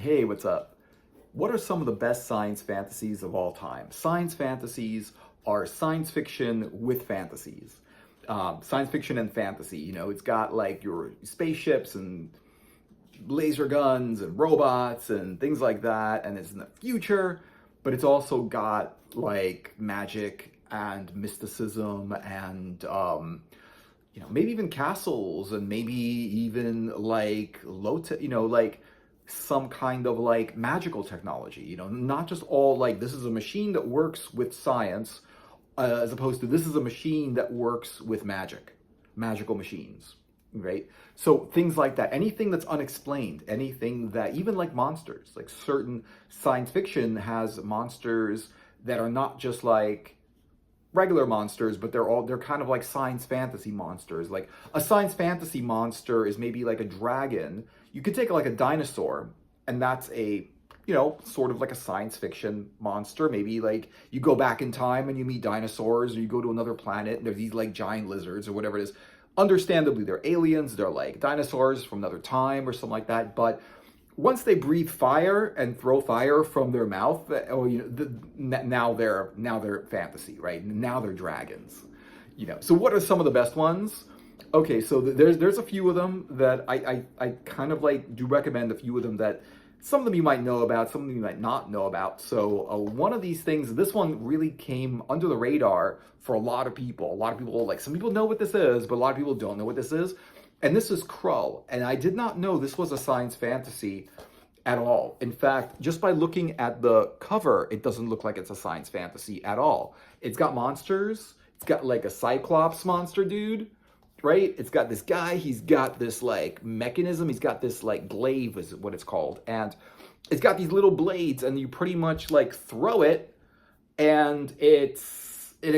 Hey, what's up? What are some of the best science fantasies of all time? Science fantasies are science fiction with fantasies. Science fiction and fantasy, it's got like your spaceships and laser guns and robots and things like that, and it's in the future, but it's also got like magic and mysticism and maybe even castles and maybe even like like some kind of like magical technology, not just all like this is a machine that works with science, as opposed to this is a machine that works with magical machines, right? So things like that, anything that's unexplained, anything that even like monsters, like certain science fiction has monsters that are not just like regular monsters, but they're kind of like science fantasy monsters. Like a science fantasy monster is maybe like a dragon. You could take like a dinosaur, and that's a sort of like a science fiction monster. Maybe like you go back in time and you meet dinosaurs, or you go to another planet and there's these like giant lizards or whatever it is. Understandably, they're aliens, they're like dinosaurs from another time or something like that. But once they breathe fire and throw fire from their mouth, now they're fantasy, right? Now they're dragons, So what are some of the best ones? Okay, so there's a few of them that I kind of like do recommend. A few of them that some of them you might know about, some of them you might not know about. So one of these things, this one really came under the radar for a lot of people. A lot of people, like some people know what this is, but a lot of people don't know what this is. And this is Krull. And I did not know this was a science fantasy at all. In fact, just by looking at the cover, it doesn't look like it's a science fantasy at all. It's got monsters. It's got like a Cyclops monster dude, right? It's got this guy. He's got this like mechanism. He's got this like glaive is what it's called. And it's got these little blades, and you pretty much like throw it and it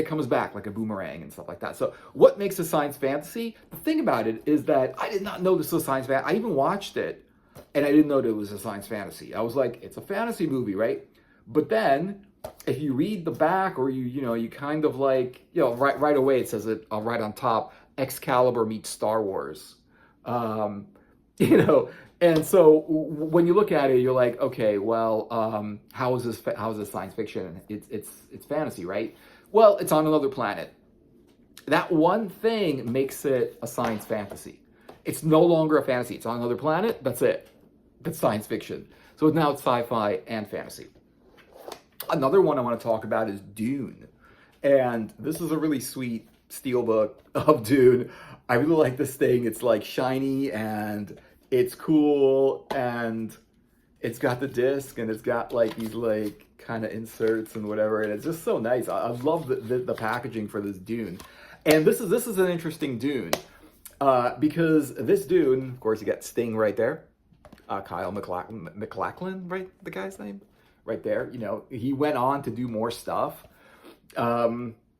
comes back like a boomerang and stuff like that. So what makes a science fantasy? The thing about it is that I did not know this was a science fantasy. I even watched it and I didn't know that it was a science fantasy. I was like, it's a fantasy movie, right? But then if you read the back, or you kind of like, right away it says it right on top, Excalibur meets Star Wars. And so when you look at it, you're like, okay, well, how is this science fiction? It's fantasy, right? Well, it's on another planet. That one thing makes it a science fantasy. It's no longer a fantasy. It's on another planet. That's it. That's science fiction. So now it's sci-fi and fantasy. Another one I want to talk about is Dune. And this is a really sweet steelbook of Dune. I really like this thing. It's like shiny and it's cool, and it's got the disc, and it's got like these like kind of inserts and whatever, and it's just so nice. I love the packaging for this Dune. And this is an interesting Dune, because this Dune, of course, you got Sting right there, Kyle MacLachlan, right, the guy's name, right there. He went on to do more stuff.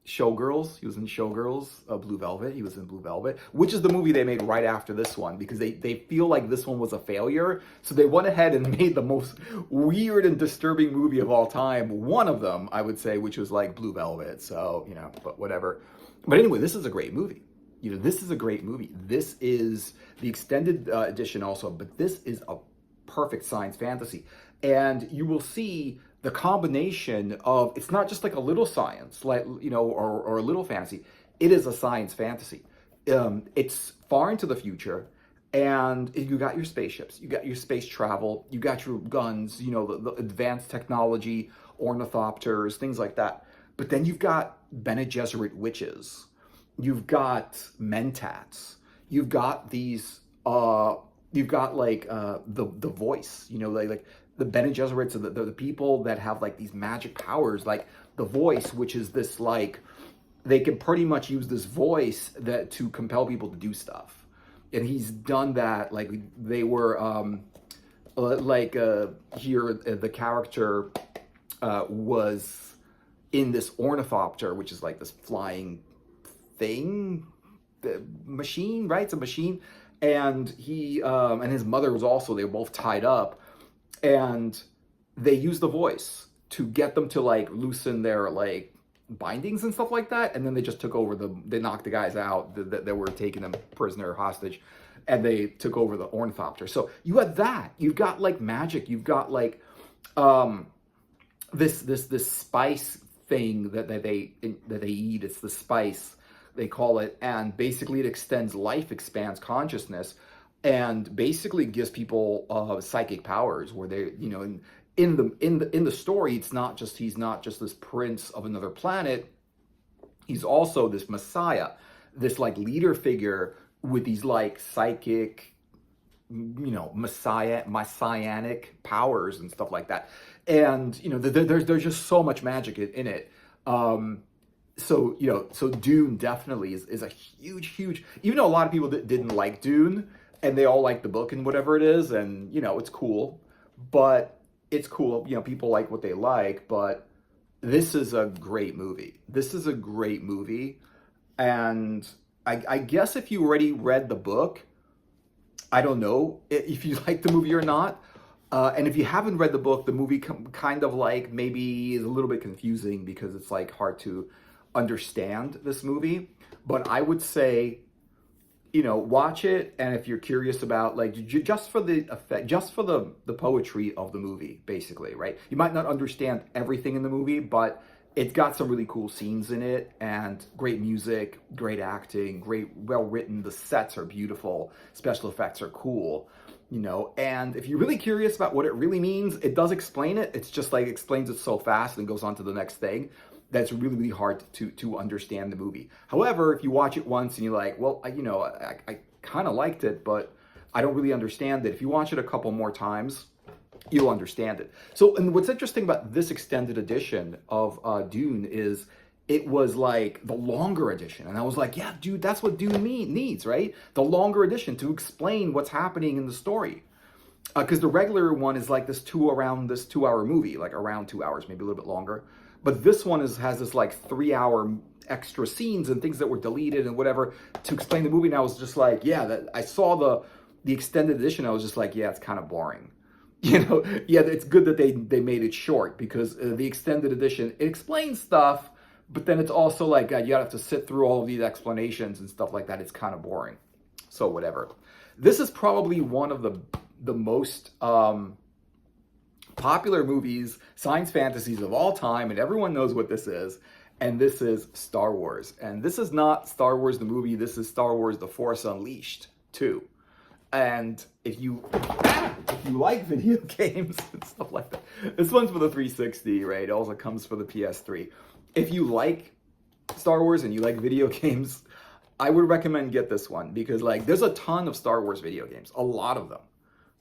Showgirls, he was in Showgirls. Blue Velvet, he was in Blue Velvet, which is the movie they made right after this one, because they feel like this one was a failure, so they went ahead and made the most weird and disturbing movie of all time, one of them, I would say, which was like Blue Velvet. So but whatever. But anyway, this is a great movie. This is a great movie. This is the extended edition also, but this is a perfect science fantasy. And you will see the combination of, it's not just like a little science, like, or a little fantasy. It is a science fantasy. It's far into the future, and you got your spaceships, you got your space travel, you got your guns, the advanced technology, ornithopters, things like that. But then you've got Bene Gesserit witches, you've got mentats, you've got these, you've got like the voice, like the Bene Gesserits are the people that have like these magic powers, like the voice, which is this like, they can pretty much use this voice to compel people to do stuff. And he's done that. Like they were here the character was in this ornithopter, which is like this flying thing, the machine, right? It's a machine. And he and his mother was also, they were both tied up. And they use the voice to get them to like loosen their like bindings and stuff like that. And then they just took over they knocked the guys out that were taking them prisoner, hostage. and they took over the ornithopter. So you had that. You've got like magic. You've got like um, this spice thing that they eat. It's the spice they call it, and basically it extends life, expands consciousness, and basically gives people psychic powers where they, you know, in the story, he's not just this prince of another planet. He's also this messiah, this like leader figure with these like psychic, you know, messianic powers and stuff like that. And you know, there's just so much magic in it. So you know, so Dune definitely is a huge. Even though a lot of people didn't like Dune, and they all like the book and whatever it is, and you know, it's cool, but it's cool. You know, people like what they like, but this is a great movie. This is a great movie, and I guess if you already read the book, I don't know if you like the movie or not. And if you haven't read the book, the movie kind of like maybe is a little bit confusing because it's like hard to understand this movie. But I would say, you know, watch it, and if you're curious about like just for the effect, just for the poetry of the movie, basically, right? You might not understand everything in the movie, but it's got some really cool scenes in it, and great music, great acting, great, well written. The sets are beautiful, special effects are cool, you know. And if you're really curious about what it really means, it does explain it. It's just like explains it so fast and goes on to the next thing that's really hard to understand the movie. However, if you watch it once and you're like, well, you know, I kind of liked it, but I don't really understand it. If you watch it a couple more times, you'll understand it. So, and what's interesting about this extended edition of Dune is it was like the longer edition. And I was like, yeah, dude, that's what Dune needs, right? The longer edition to explain what's happening in the story. Because the regular one is like this 2-hour movie, like around 2 hours, maybe a little bit longer. But this one has this like 3-hour extra scenes and things that were deleted and whatever to explain the movie. And I was just like, yeah, I saw the extended edition. I was just like, yeah, it's kind of boring. You know, yeah, it's good that they made it short because the extended edition, it explains stuff, but then it's also like, God, you have to sit through all of these explanations and stuff like that. It's kind of boring. So whatever. This is probably one of the most popular movies, science fantasies of all time, and everyone knows what this is. And this is Star Wars. And this is not Star Wars the movie. This is Star Wars The Force Unleashed 2. And if you like video games and stuff like that, this one's for the 360, right? It also comes for the PS3. If you like Star Wars and you like video games, I would recommend get this one because like there's a ton of Star Wars video games, a lot of them,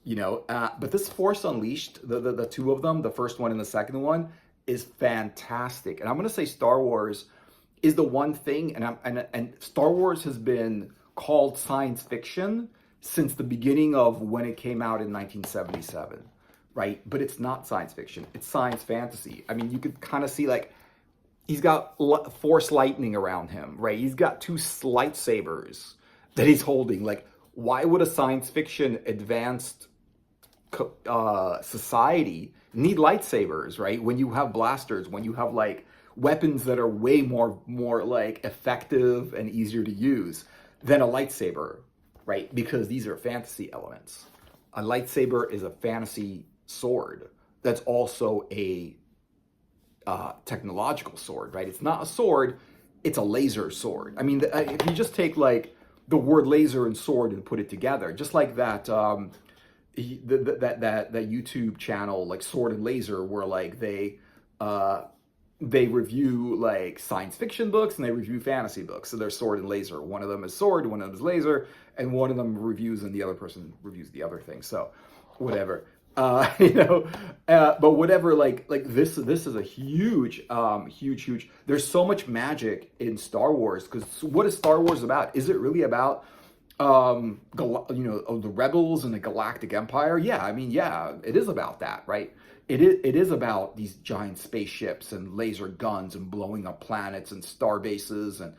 you know. But this Force Unleashed, the two of them, the first one and the second one, is fantastic. And I'm gonna say Star Wars is the one thing, and Star Wars has been called science fiction since the beginning of when it came out in 1977, right? But it's not science fiction, it's science fantasy. I mean, you could kind of see like, he's got force lightning around him, right? He's got two lightsabers that he's holding. Like, why would a science fiction advanced society need lightsabers, right? When you have blasters, when you have like weapons that are way more like effective and easier to use than a lightsaber, right? Because these are fantasy elements. A lightsaber is a fantasy sword that's also a technological sword, right? It's not a sword, it's a laser sword. I mean, if you just take like the word laser and sword and put it together, just like that that YouTube channel, like Sword and Laser, where like they review like science fiction books and they review fantasy books. So they're Sword and Laser. One of them is sword, one of them is laser, and one of them reviews and the other person reviews the other thing. So whatever. You know, but whatever, like this is a huge, there's so much magic in Star Wars, because what is Star Wars about? Is it really about, you know, the rebels and the Galactic Empire? Yeah, I mean, yeah, it is about that, right? It is about these giant spaceships and laser guns and blowing up planets and star bases and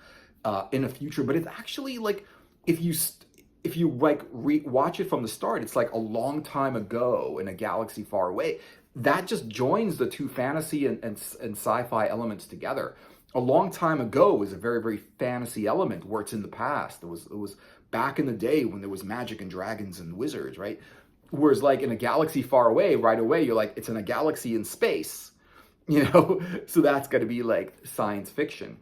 in the future. But it's actually like, if you like watch it from the start, it's like a long time ago in a galaxy far away. That just joins the two fantasy and sci-fi elements together. A long time ago is a very fantasy element where it's in the past. It was back in the day when there was magic and dragons and wizards, right? Whereas like in a galaxy far away, right away, you're like, it's in a galaxy in space, you know? So that's got to be like science fiction.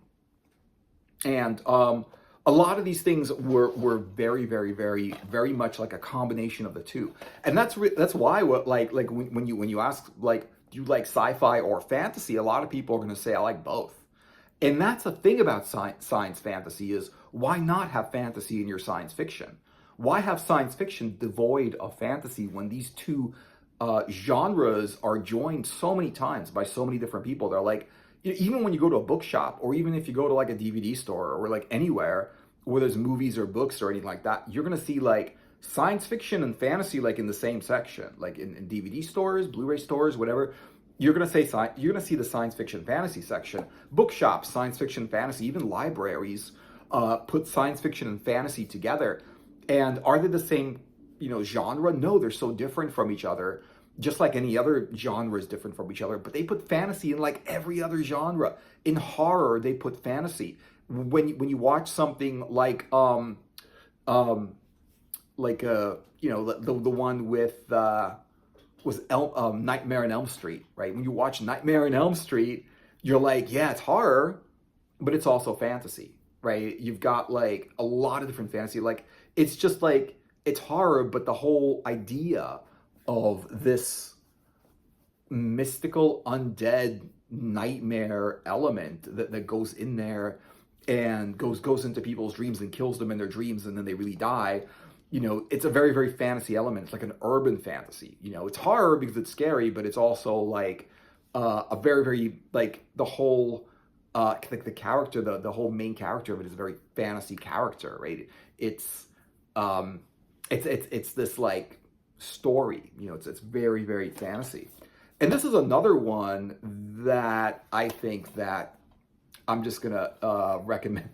And a lot of these things were very, very, very, very much like a combination of the two. And that's why what like when you ask like, do you like sci-fi or fantasy? A lot of people are going to say I like both. And that's the thing about science fantasy is why not have fantasy in your science fiction? Why have science fiction devoid of fantasy when these two genres are joined so many times by so many different people? They're like, even when you go to a bookshop, or even if you go to like a DVD store or like anywhere where there's movies or books or anything like that, you're gonna see like science fiction and fantasy like in the same section, like in DVD stores, Blu-ray stores, whatever. You're gonna see the science fiction fantasy section. Bookshops, science fiction fantasy, even libraries put science fiction and fantasy together. And are they the same, genre? No, they're so different from each other. Just like any other genre is different from each other, but they put fantasy in like every other genre. In horror, they put fantasy. When you watch something like the one with Nightmare on Elm Street, right? When you watch Nightmare on Elm Street, you're like, yeah, it's horror, but it's also fantasy, right? You've got like a lot of different fantasy. Like it's just like it's horror, but the whole idea of this mystical undead nightmare element that goes in there and goes into people's dreams and kills them in their dreams and then they really die. It's a very, very fantasy element. It's like an urban fantasy. It's horror because it's scary, but it's also like a very, very like the whole like the character, the whole main character of it is a very fantasy character, right? It's this like story, it's very, very fantasy. And this is another one that I think that I'm just gonna recommend.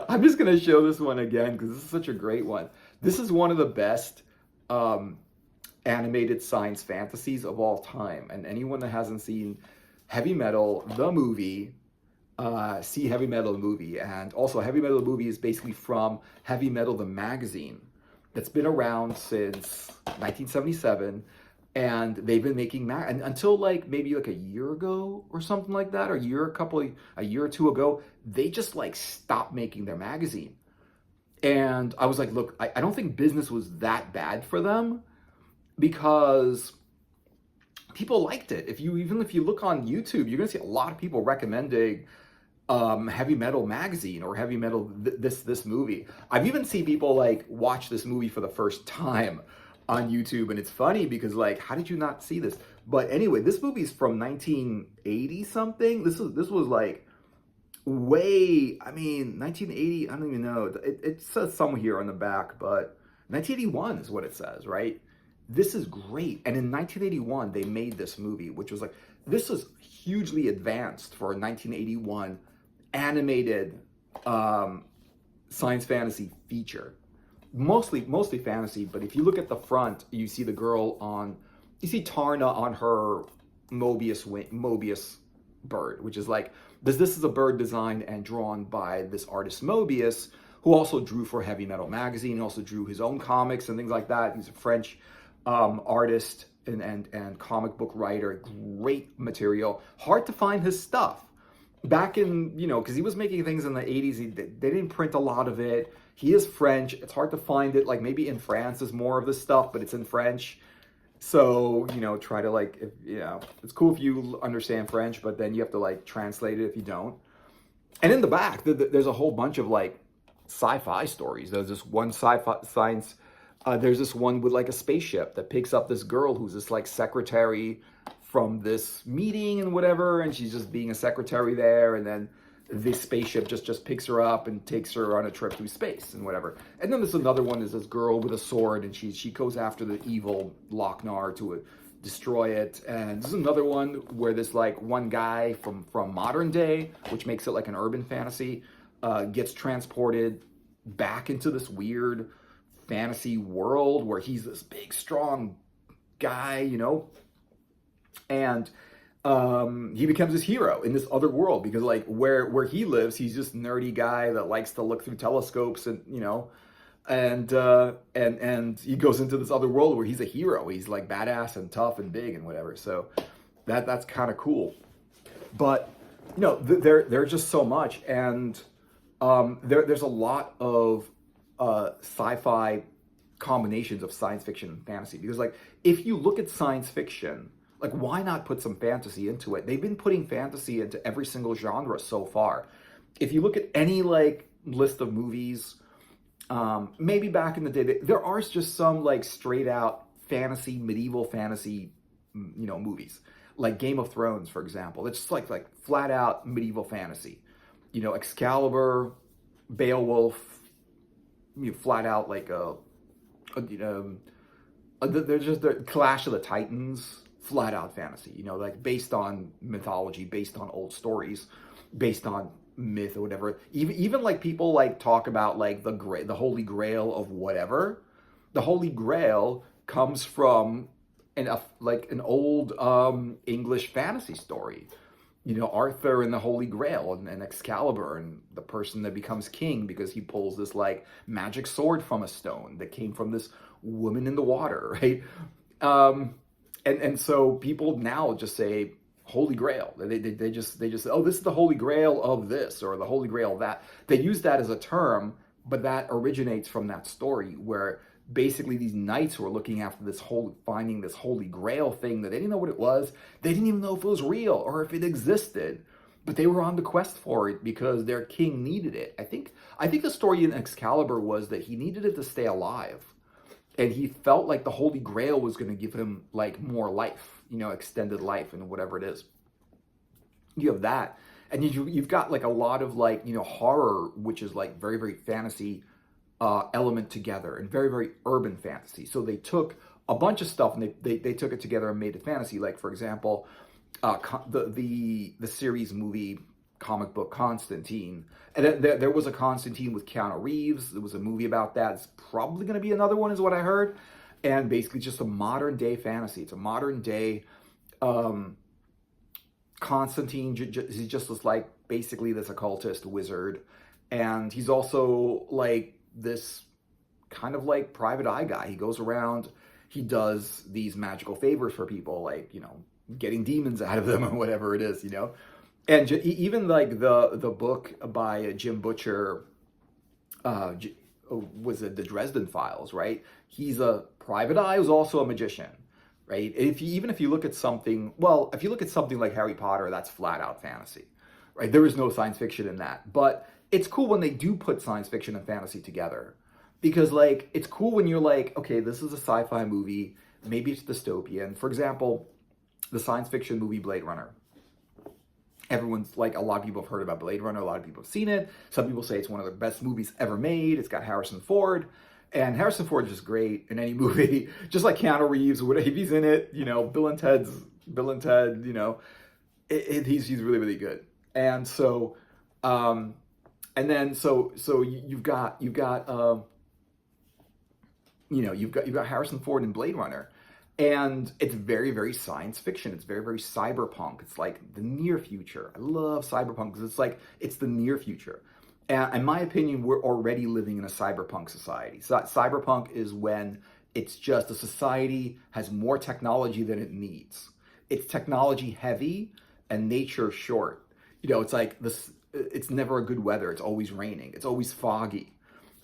I'm just gonna show this one again because this is such a great one. This is one of the best animated science fantasies of all time. And anyone that hasn't seen Heavy Metal, the movie, see Heavy Metal, the movie. And also Heavy Metal, the movie is basically from Heavy Metal, the magazine that's been around since 1977. And they've been making and until like maybe like a year ago or something like that, or a year or two ago, they just like stopped making their magazine. And I was like, look, I don't think business was that bad for them because people liked it. Even if you look on YouTube, you're gonna see a lot of people recommending Heavy Metal magazine or Heavy Metal this movie. I've even seen people like watch this movie for the first time on YouTube, and it's funny because like, how did you not see this? But anyway, this movie is from 1980 something. This was like way, 1980, I don't even know. It says somewhere here on the back, but 1981 is what it says, right? This is great. And in 1981, they made this movie, which was like, this is hugely advanced for a 1981 animated science fantasy feature. Mostly fantasy, but if you look at the front, you see you see Tarna on her Mobius bird, which is like, this is a bird designed and drawn by this artist Mobius, who also drew for Heavy Metal magazine, also drew his own comics and things like that. He's a French artist and comic book writer. Great material. Hard to find his stuff. Back in, because he was making things in the 80s, they didn't print a lot of it. He is French. It's hard to find it. Like maybe in France is more of this stuff, but it's in French. So, try to like, it's cool if you understand French, but then you have to like translate it if you don't. And in the back, there's a whole bunch of like sci-fi stories. There's this one sci-fi science, there's this one with like a spaceship that picks up this girl who's this like secretary from this meeting and whatever, and she's just being a secretary there, and then this spaceship just picks her up and takes her on a trip through space and whatever. And then there's another one, is this girl with a sword, and she goes after the evil Lochnar to destroy it. And this is another one where this like one guy from modern day, which makes it like an urban fantasy, gets transported back into this weird fantasy world where he's this big strong guy, and he becomes this hero in this other world because like where he lives, he's just nerdy guy that likes to look through telescopes and and he goes into this other world where he's a hero. He's like badass and tough and big and whatever. So that's kind of cool. But there's just so much, and there's a lot of sci-fi combinations of science fiction and fantasy, because like if you look at science fiction, like why not put some fantasy into it? They've been putting fantasy into every single genre so far. If you look at any like list of movies, maybe back in the day, there are just some like straight out fantasy, medieval fantasy, movies like Game of Thrones, for example. It's just like flat out medieval fantasy. Excalibur, Beowulf, flat out like there's just the Clash of the Titans, flat out fantasy. Like based on mythology, based on old stories, based on myth or whatever. Even like people like talk about like the Holy Grail of whatever. The Holy Grail comes from an old English fantasy story. Arthur and the Holy Grail and Excalibur and the person that becomes king because he pulls this like magic sword from a stone that came from this woman in the water, right? And so people now just say Holy Grail. They just say, oh, this is the Holy Grail of this or the Holy Grail of that. They use that as a term, but that originates from that story where basically these knights were looking after finding this Holy Grail thing that they didn't know what it was. They didn't even know if it was real or if it existed, but they were on the quest for it because their king needed it. I think the story in Excalibur was that he needed it to stay alive, and he felt like the Holy Grail was going to give him like more life, extended life and whatever it is. You have that, and you've got like a lot of like horror, which is like very very fantasy element together, and very very urban fantasy. So they took a bunch of stuff and they took it together and made it fantasy. Like for example, the series movie comic book Constantine, and there was a Constantine with Keanu Reeves. There was a movie about that. It's probably going to be another one, is what I heard. And basically just a modern day fantasy. It's a modern day Constantine. He's just this like basically this occultist wizard, and he's also like this kind of like private eye guy. He goes around, he does these magical favors for people, like getting demons out of them or whatever it is, and even like the book by Jim Butcher, was it the Dresden Files, right? He's a private eye who's also a magician, right? If you look at something like Harry Potter, that's flat out fantasy, right? There is no science fiction in that, but it's cool when they do put science fiction and fantasy together, because like it's cool when you're like, okay, this is a sci-fi movie, maybe it's dystopian. For example, the science fiction movie Blade Runner. Everyone's like, a lot of people have heard about Blade Runner, a lot of people have seen it. Some people say it's one of the best movies ever made. It's got Harrison Ford, and Harrison Ford is just great in any movie, just like Keanu Reeves, if he's in it, Bill and Ted, he's really really good. And so and then so you've got Harrison Ford in Blade Runner, and it's very very science fiction. It's very very cyberpunk. It's like the near future. I love cyberpunk because it's the near future. And in my opinion, we're already living in a cyberpunk society. So cyberpunk is when it's just a society has more technology than it needs. It's technology heavy and nature short. It's like this. It's never a good weather. It's always raining. It's always foggy.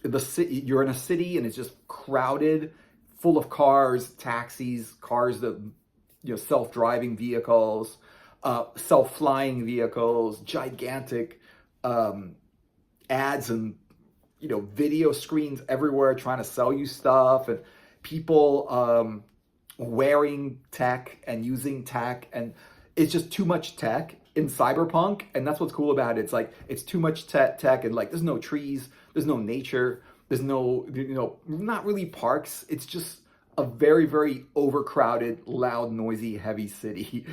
You're in a city and it's just crowded, full of cars, taxis, cars that, self-driving vehicles, self-flying vehicles, gigantic ads and, video screens everywhere trying to sell you stuff, and people wearing tech and using tech, and it's just too much tech in cyberpunk. And that's what's cool about it. It's like it's too much tech, and like there's no trees, there's no nature, there's no not really parks. It's just a very very overcrowded, loud, noisy, heavy city,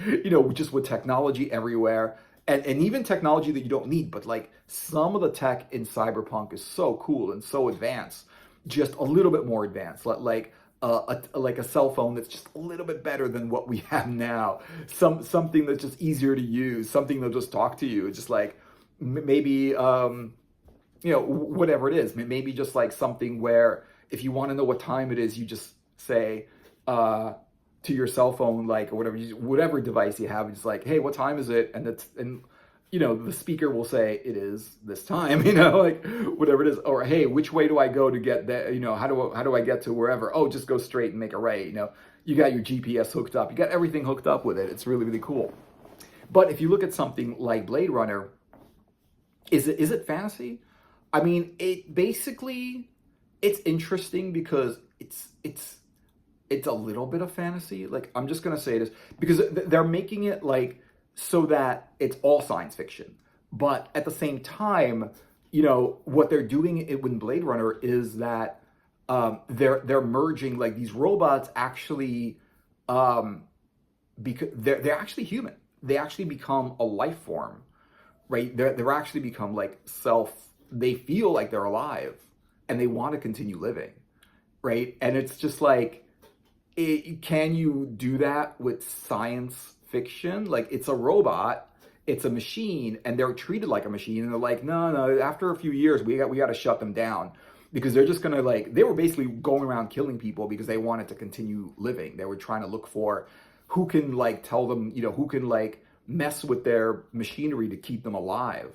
just with technology everywhere, and even technology that you don't need. But like some of the tech in cyberpunk is so cool and so advanced, just a little bit more advanced, like a cell phone that's just a little bit better than what we have now. Something that's just easier to use, something that'll just talk to you. It's just like maybe whatever it is. Maybe just like something where if you want to know what time it is, you just say to your cell phone, like, or whatever, whatever device you have, it's like, hey, what time is it? And the speaker will say it is this time, like whatever it is, or hey, which way do I go to get that? How do I get to wherever? Oh, just go straight and make a right. You got your GPS hooked up, you got everything hooked up with it. It's really, really cool. But if you look at something like Blade Runner, is it fantasy? I mean, it's interesting because it's a little bit of fantasy. Like, I'm just gonna say this because they're making it like so that it's all science fiction, but at the same time, what they're doing in Blade Runner is that they're merging like these robots actually because they're actually human. They actually become a life form, right? They're actually become like they feel like they're alive and they want to continue living, right? And it's just like, can you do that with science fiction? Like, it's a robot, it's a machine, and they're treated like a machine, and they're like, no, after a few years, we got to shut them down because they're just gonna they were basically going around killing people because they wanted to continue living. They were trying to look for who can tell them, who can mess with their machinery to keep them alive,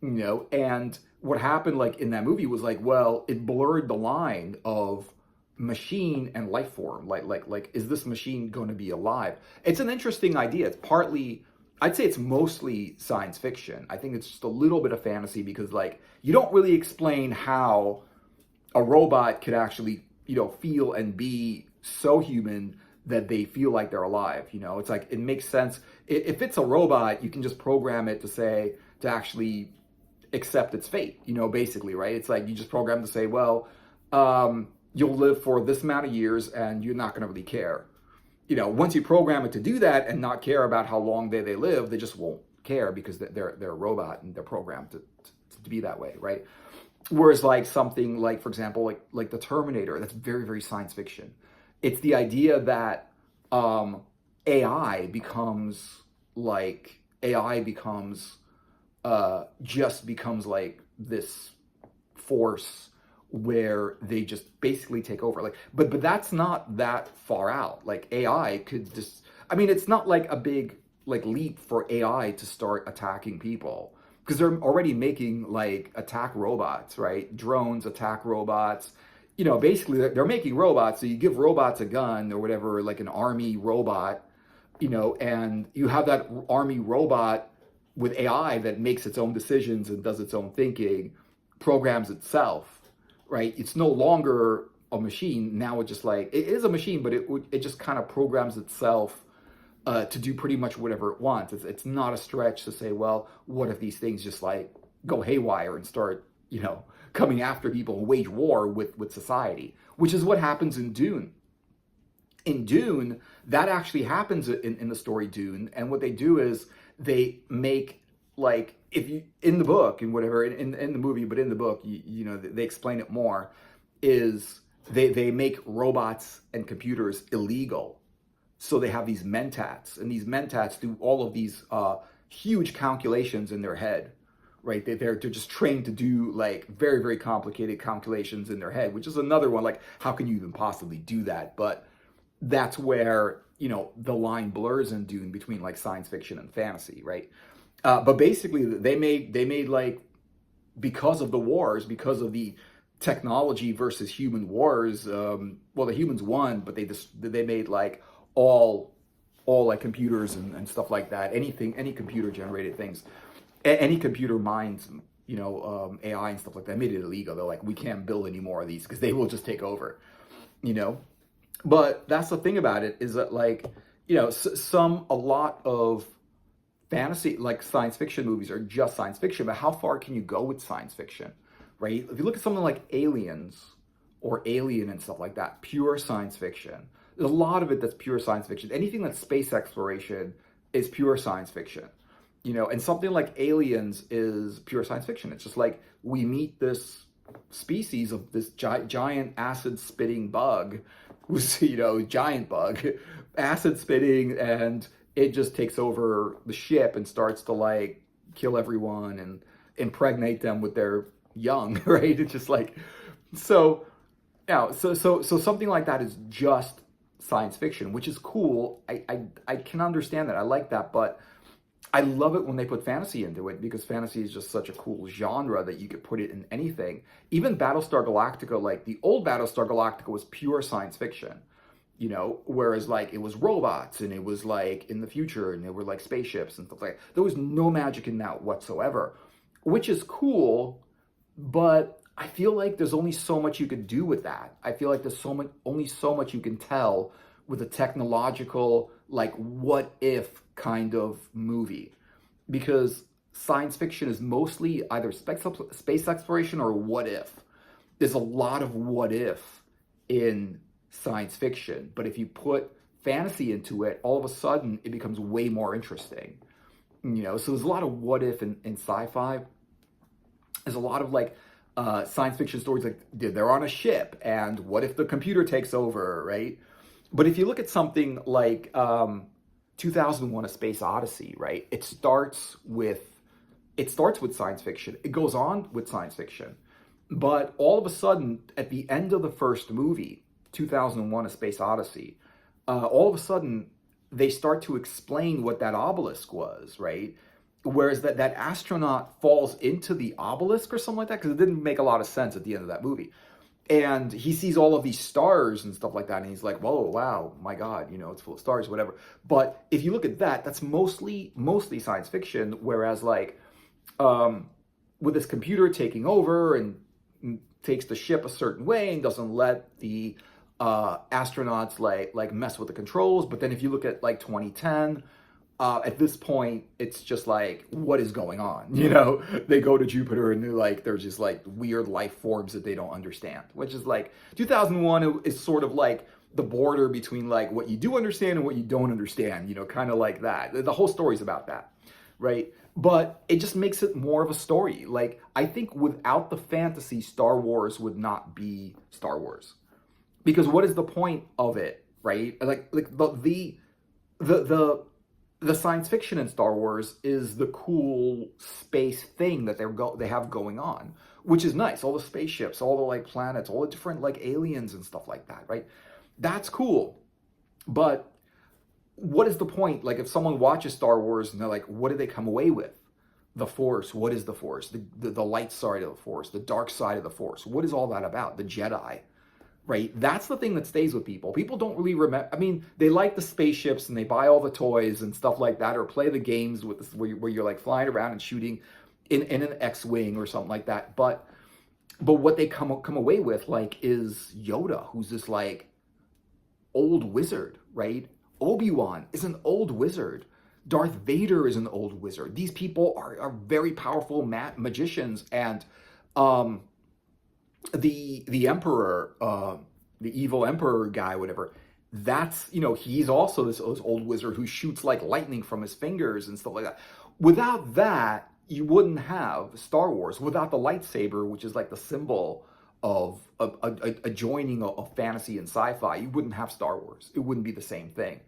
and what happened in that movie was well, it blurred the line of machine and life form. Like is this machine going to be alive? It's an interesting idea. It's partly, I'd say it's mostly science fiction. I think it's just a little bit of fantasy because you don't really explain how a robot could actually feel and be so human that they feel like they're alive. It's like, it makes sense. If it's a robot, you can just program it to actually accept its fate, basically, right? It's like you just program to say, well, you'll live for this amount of years and you're not going to really care. Once you program it to do that and not care about how long they live, they just won't care because they're a robot and they're programmed to be that way, right? Whereas something for example, like the Terminator, that's very, very science fiction. It's the idea that AI becomes just becomes this force where they just basically take over. But that's not that far out. AI could just, I mean, it's not a big leap for AI to start attacking people because they're already making attack robots, right? Drones, attack robots. Basically they're making robots. So you give robots a gun or whatever, an army robot, and you have that army robot with AI that makes its own decisions and does its own thinking, programs itself, right? It's no longer a machine. Now it's just it is a machine, but it just kind of programs itself to do pretty much whatever it wants. It's not a stretch to say, well, what if these things just go haywire and start, coming after people and wage war with society, which is what happens in Dune. In Dune, that actually happens in the story Dune, and what they do is they make if you in the book and whatever in the movie, but in the book, they explain it more. Is they make robots and computers illegal, so they have these mentats, and these mentats do all of these huge calculations in their head. Right, they're just trained to do very, very complicated calculations in their head, which is another one. How can you even possibly do that? But that's where the line blurs in Dune between science fiction and fantasy, right? But basically, they made because of the wars, because of the technology versus human wars. Well, the humans won, but they made all computers and stuff like that. Any computer generated things. Any computer minds, AI and stuff like that, made it illegal. They're we can't build any more of these because they will just take over, But that's the thing about it is that a lot of fantasy, science fiction movies are just science fiction, but how far can you go with science fiction, right? If you look at something like Aliens or Alien and stuff like that, pure science fiction. There's a lot of it that's pure science fiction. Anything that's space exploration is pure science fiction. And something like Aliens is pure science fiction. It's just we meet this species of this giant acid spitting bug, who's giant bug, acid spitting, and it just takes over the ship and starts to kill everyone and impregnate them with their young, right? It's just so Now, so something like that is just science fiction, which is cool. I can understand that. I like that, but I love it when they put fantasy into it because fantasy is just such a cool genre that you could put it in anything. Even Battlestar Galactica, like the old Battlestar Galactica was pure science fiction, you know, whereas like it was robots and it was like in the future and there were like spaceships and stuff like that. There was no magic in that whatsoever, which is cool, but I feel like there's only so much you could do with that. I feel like there's only so much you can tell with a technological, like, what if kind of movie. Because science fiction is mostly either space exploration or what if. There's a lot of what if in science fiction, but if you put fantasy into it, all of a sudden it becomes way more interesting. You know, so there's a lot of what if in sci-fi. There's a lot of like science fiction stories like they're on a ship and what if the computer takes over, right? But if you look at something like 2001: A Space Odyssey, right? It starts with science fiction. It goes on with science fiction. But all of a sudden, at the end of the first movie, 2001: A Space Odyssey, all of a sudden they start to explain what that obelisk was, right? Whereas that astronaut falls into the obelisk or something like that, because it didn't make a lot of sense at the end of that movie. And he sees all of these stars and stuff like that, and he's like, whoa, wow, my God, you know, it's full of stars, whatever. But if you look at that, that's mostly science fiction, whereas like with this computer taking over and takes the ship a certain way and doesn't let the astronauts like mess with the controls. But then if you look at like 2010, at this point, it's just like, what is going on? You know, they go to Jupiter and they're like, there's just like weird life forms that they don't understand, which is like 2001 is sort of like the border between like what you do understand and what you don't understand, you know, kind of like that. The whole story's about that, right? But it just makes it more of a story. Like, I think without the fantasy, Star Wars would not be Star Wars. Because what is the point of it, right? Like the the science fiction in Star Wars is the cool space thing that they have going on, which is nice. All the spaceships, all the like planets, all the different like aliens and stuff like that, right? That's cool. But what is the point? Like if someone watches Star Wars and they're like, what do they come away with? The Force. What is the Force? The light side of the Force, the dark side of the Force. What is all that about? The Jedi, right? That's the thing that stays with people. People don't really remember. I mean, they like the spaceships and they buy all the toys and stuff like that, or play the games with this, where you're like flying around and shooting in an X-wing or something like that. But what they come away with like is Yoda, who's this like old wizard, right? Obi-Wan is an old wizard. Darth Vader is an old wizard. These people are very powerful magicians, and the emperor, the evil emperor guy, whatever. That's, you know, he's also this old wizard who shoots like lightning from his fingers and stuff like that. Without that, you wouldn't have Star Wars. Without the lightsaber, which is like the symbol of a joining of fantasy and sci-fi, you wouldn't have Star Wars. It wouldn't be the same thing.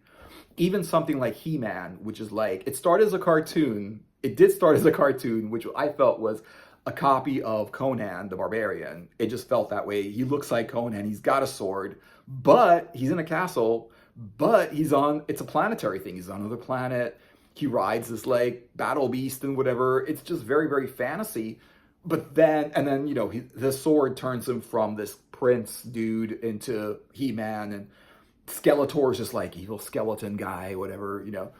Even something like He-Man, which is like, it started as a cartoon. It did start as a cartoon, which I felt was a copy of Conan the Barbarian. It just felt that way. He looks like Conan. He's got a sword, but he's in a castle, but it's a planetary thing. He's on another planet. He rides this like battle beast and whatever. It's just very, very fantasy. But then, you know, the sword turns him from this prince dude into He-Man, and Skeletor's just like evil skeleton guy, whatever, you know.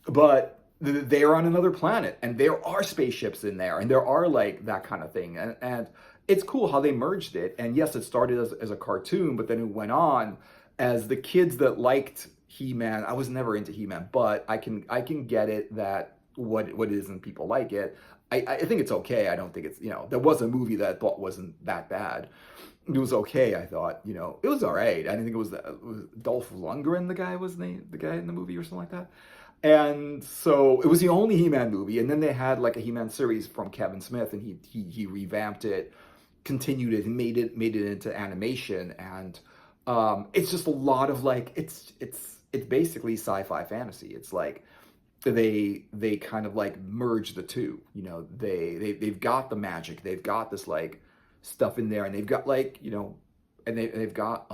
But they're on another planet, and there are spaceships in there, and there are like that kind of thing. And it's cool how they merged it. And yes, it started as a cartoon, but then it went on as the kids that liked He-Man. I was never into He-Man, but I can get it that what it is and people like it. I think it's okay. I don't think it's, you know, there was a movie that I thought wasn't that bad. It was okay, I thought, you know. It was all right. I didn't think it was Dolph Lundgren, the guy in the movie or something like that. And so it was the only He-Man movie. And then they had like a He-Man series from Kevin Smith, and he revamped it, continued it, and made it into animation. And it's just a lot of like, it's basically sci-fi fantasy. It's like they kind of like merge the two, you know. They've got the magic, they've got this like stuff in there, and they've got like, you know, and they've got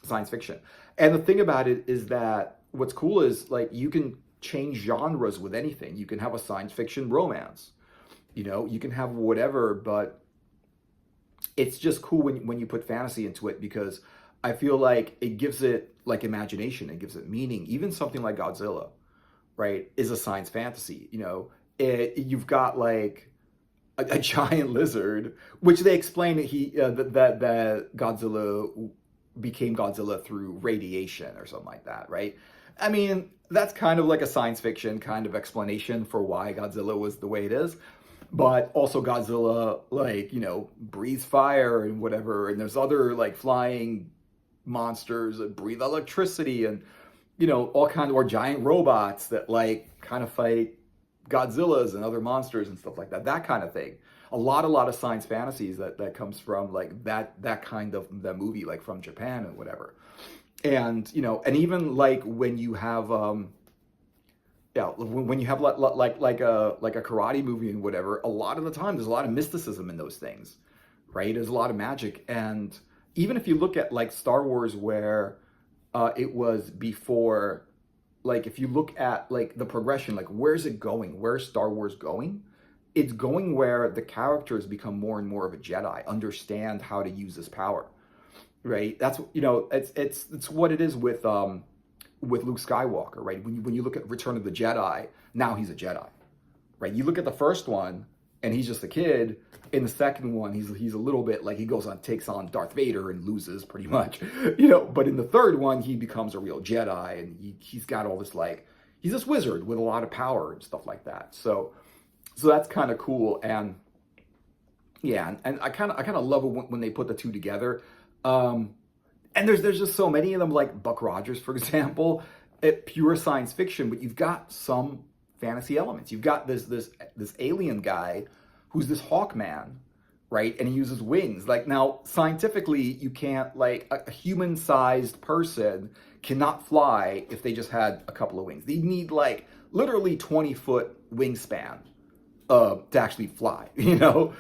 science fiction. And the thing about it is that what's cool is like you can change genres with anything. You can have a science fiction romance, you know, you can have whatever, but it's just cool when you put fantasy into it, because I feel like it gives it like imagination, it gives it meaning. Even something like Godzilla, right, is a science fantasy. You know, you've got like a giant lizard, which they explain that that Godzilla became Godzilla through radiation or something like that, right? I mean, that's kind of like a science fiction kind of explanation for why Godzilla was the way it is. But also Godzilla, like, you know, breathes fire and whatever, and there's other like flying monsters that breathe electricity, and you know, all kinds of, or giant robots that like kind of fight Godzillas and other monsters and stuff like that. That kind of thing. A lot of science fantasies that comes from like that kind of that movie, like from Japan and whatever. And you know, and even like when you have yeah, when you have like a karate movie and whatever, a lot of the time there's a lot of mysticism in those things, right? There's a lot of magic. And even if you look at like Star Wars, where it was before, like if you look at like the progression, like where's it going? Where's Star Wars going? It's going where the characters become more and more of a Jedi, understand how to use this power, right? That's, you know, it's what it is with Luke Skywalker, right? When you look at Return of the Jedi, now he's a Jedi, right? You look at the first one, and he's just a kid. In the second one, he's a little bit like he takes on Darth Vader and loses pretty much, you know. But in the third one, he becomes a real Jedi, and he's got all this like he's this wizard with a lot of power and stuff like that. So that's kind of cool, and yeah, and I kind of love it when they put the two together. And there's just so many of them, like Buck Rogers, for example, pure science fiction, but you've got some fantasy elements. You've got this alien guy who's this Hawkman, right? And he uses wings. Like now, scientifically, you can't, like a human-sized person cannot fly if they just had a couple of wings. They need like literally 20-foot wingspan to actually fly. You know,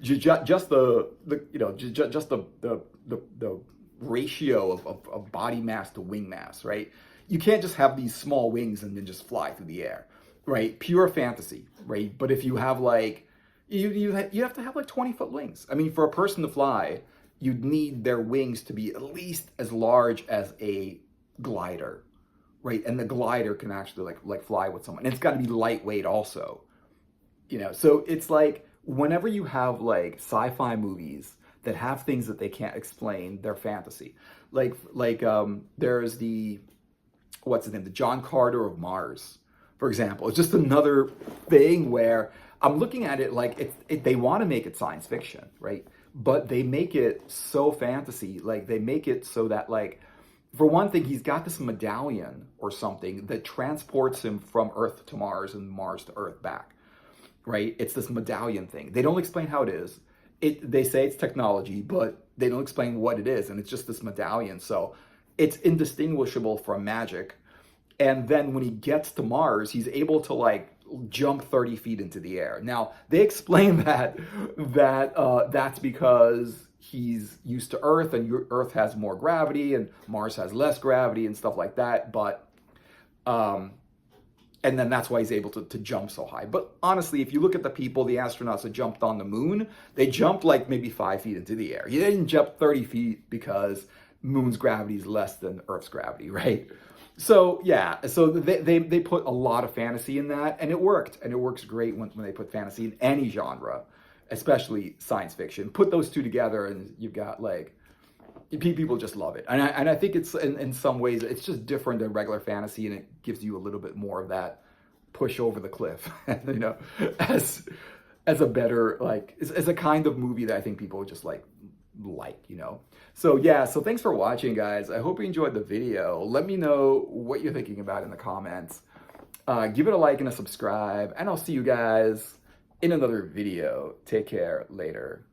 just the you know just the ratio of body mass to wing mass, right? You can't just have these small wings and then just fly through the air, right? Pure fantasy, right? But if you have like you have to have like 20-foot wings. I mean, for a person to fly, you'd need their wings to be at least as large as a glider, right? And the glider can actually like fly with someone. And it's got to be lightweight also, you know. So it's like whenever you have like sci-fi movies that have things that they can't explain, they're fantasy. Like there's the what's his name, the John Carter of Mars, for example. It's just another thing where I'm looking at it like they want to make it science fiction, right? But they make it so fantasy. Like they make it so that like, for one thing, he's got this medallion or something that transports him from Earth to Mars and Mars to Earth back, right? It's this medallion thing. They don't explain how it is. They say it's technology, but they don't explain what it is. And it's just this medallion. So it's indistinguishable from magic. And then when he gets to Mars, he's able to like jump 30 feet into the air. Now, they explain that that's because he's used to Earth, and Earth has more gravity and Mars has less gravity and stuff like that. But, and then that's why he's able to jump so high. But honestly, if you look at the astronauts that jumped on the moon, they jumped like maybe 5 feet into the air. He didn't jump 30 feet because moon's gravity is less than Earth's gravity, right? So yeah, so they put a lot of fantasy in that, and it worked, and it works great when they put fantasy in any genre, especially science fiction. Put those two together, and you've got like people just love it, and I think it's in some ways it's just different than regular fantasy, and it gives you a little bit more of that push over the cliff, you know, as a better like as a kind of movie that I think people just like, you know. So yeah, so thanks for watching, guys. I hope you enjoyed the video. Let me know what you're thinking about in the comments. Give it a like and a subscribe, and I'll see you guys in another video. Take care later.